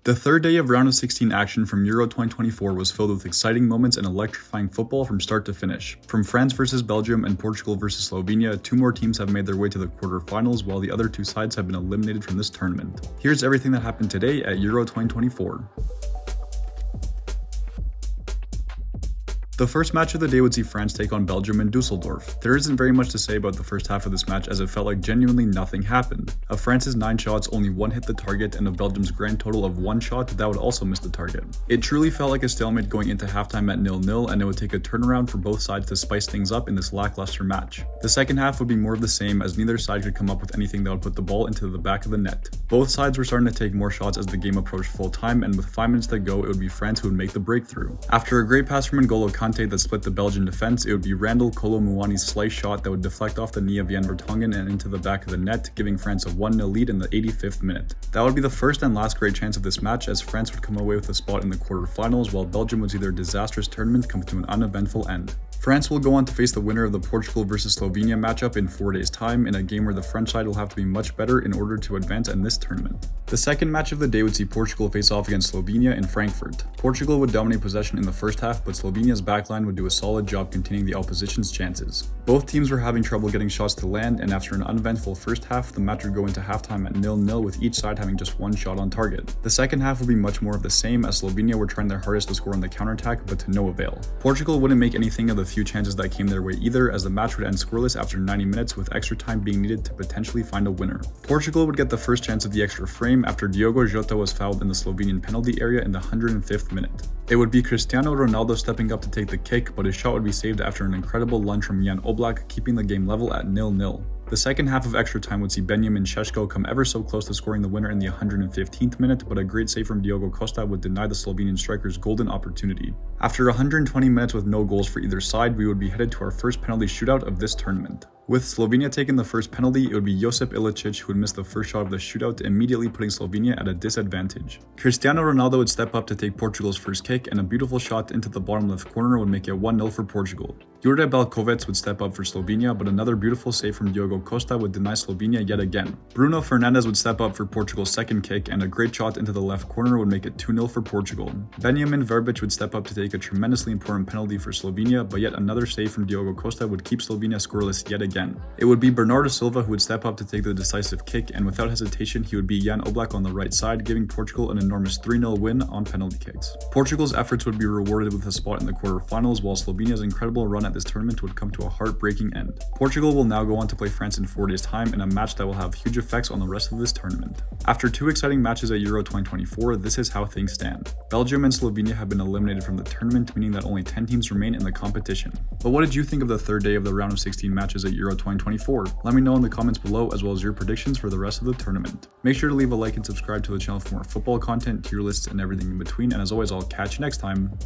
The third day of round of 16 action from Euro 2024 was filled with exciting moments and electrifying football from start to finish. From France versus Belgium and Portugal versus Slovenia, two more teams have made their way to the quarterfinals while the other two sides have been eliminated from this tournament. Here's everything that happened today at Euro 2024. The first match of the day would see France take on Belgium in Dusseldorf. There isn't very much to say about the first half of this match as it felt like genuinely nothing happened. Of France's 9 shots, only 1 hit the target, and of Belgium's grand total of 1 shot, that would also miss the target. It truly felt like a stalemate going into halftime at 0-0, and it would take a turnaround for both sides to spice things up in this lackluster match. The second half would be more of the same as neither side could come up with anything that would put the ball into the back of the net. Both sides were starting to take more shots as the game approached full time, and with 5 minutes to go, it would be France who would make the breakthrough. After a great pass from N'Golo Kante that split the Belgian defense, it would be Randall Kolo Muani's slice shot that would deflect off the knee of Jan Vertonghen and into the back of the net, giving France a 1-0 lead in the 85th minute. That would be the first and last great chance of this match, as France would come away with a spot in the quarterfinals, while Belgium would see their disastrous tournament come to an uneventful end. France will go on to face the winner of the Portugal versus Slovenia matchup in 4 days' time, in a game where the French side will have to be much better in order to advance in this tournament. The second match of the day would see Portugal face off against Slovenia in Frankfurt. Portugal would dominate possession in the first half, but Slovenia's backline would do a solid job containing the opposition's chances. Both teams were having trouble getting shots to land, and after an uneventful first half, the match would go into halftime at 0-0 with each side having just 1 shot on target. The second half would be much more of the same, as Slovenia were trying their hardest to score on the counterattack, but to no avail. Portugal wouldn't make anything of the few chances that came their way either, as the match would end scoreless after 90 minutes with extra time being needed to potentially find a winner. Portugal would get the first chance of the extra frame after Diogo Jota was fouled in the Slovenian penalty area in the 105th minute. It would be Cristiano Ronaldo stepping up to take the kick, but his shot would be saved after an incredible lunge from Jan Oblak, keeping the game level at 0-0. The second half of extra time would see Benjamin Šeško come ever so close to scoring the winner in the 115th minute, but a great save from Diogo Costa would deny the Slovenian striker's golden opportunity. After 120 minutes with no goals for either side, we would be headed to our first penalty shootout of this tournament. With Slovenia taking the first penalty, it would be Josip Ilicic who would miss the first shot of the shootout, immediately putting Slovenia at a disadvantage. Cristiano Ronaldo would step up to take Portugal's first kick, and a beautiful shot into the bottom left corner would make it 1-0 for Portugal. Jure Belkovec would step up for Slovenia, but another beautiful save from Diogo Costa would deny Slovenia yet again. Bruno Fernandes would step up for Portugal's second kick, and a great shot into the left corner would make it 2-0 for Portugal. Benjamin Verbic would step up to take a tremendously important penalty for Slovenia, but yet another save from Diogo Costa would keep Slovenia scoreless yet again. It would be Bernardo Silva who would step up to take the decisive kick, and without hesitation he would be Jan Oblak on the right side, giving Portugal an enormous 3-0 win on penalty kicks. Portugal's efforts would be rewarded with a spot in the quarterfinals, while Slovenia's incredible run at this tournament would come to a heartbreaking end. Portugal will now go on to play France in 4 days' time in a match that will have huge effects on the rest of this tournament. After 2 exciting matches at Euro 2024, this is how things stand. Belgium and Slovenia have been eliminated from the tournament, meaning that only 10 teams remain in the competition. But what did you think of the third day of the round of 16 matches at Euro 2024? Let me know in the comments below, as well as your predictions for the rest of the tournament. Make sure to leave a like and subscribe to the channel for more football content, tier lists, and everything in between, and as always, I'll catch you next time.